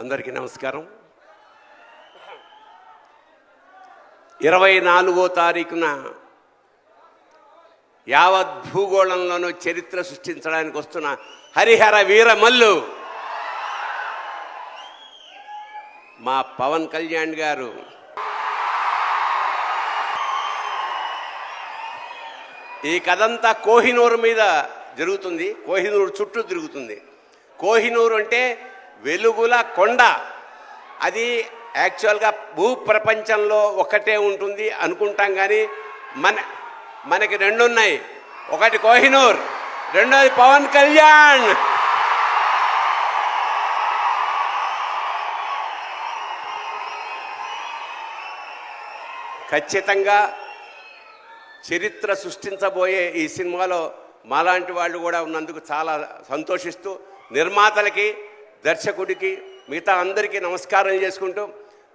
అందరికీ నమస్కారం. 24వ తారీఖున యావత్ భూగోళంలోనూ చరిత్ర సృష్టించడానికి వస్తున్న హరిహర వీరమల్లు మా పవన్ కళ్యాణ్ గారు ఈ కథంతా కోహినూరు మీద జరుగుతుంది. కోహినూరు చుట్టూ తిరుగుతుంది. కోహినూరు అంటే వెలుగుల కొండ. అది యాక్చువల్గా భూప్రపంచంలో ఒక్కటే ఉంటుంది అనుకుంటాం, కానీ మనకి రెండు ఉన్నాయి. ఒకటి కోహినూర్, రెండోది పవన్ కళ్యాణ్. ఖచ్చితంగా చరిత్ర సృష్టించబోయే ఈ సినిమాలో మాలాంటి వాళ్ళు కూడా ఉన్నందుకు చాలా సంతోషిస్తూ నిర్మాతలకి, దర్శకుడికి, మిగతా అందరికీ నమస్కారం చేసుకుంటూ,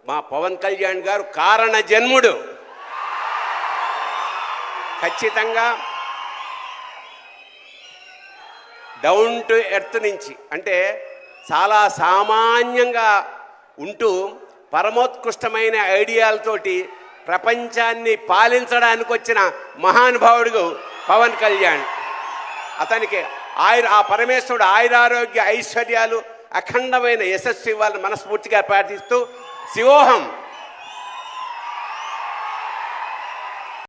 మా పవన్ కళ్యాణ్ గారు కారణ జన్ముడు. ఖచ్చితంగా డౌన్ టు ఎర్త్ నుంచి, అంటే చాలా సామాన్యంగా ఉంటూ పరమోత్కృష్టమైన ఐడియాలతోటి ప్రపంచాన్ని పాలించడానికి వచ్చిన మహానుభావుడు పవన్ కళ్యాణ్. అతనికి ఆ పరమేశ్వరుడు ఆయురారోగ్య ఐశ్వర్యాలు, అఖండమైన యశస్సు ఇవ్వాలని మనస్ఫూర్తిగా ప్రార్థిస్తూ శివోహం.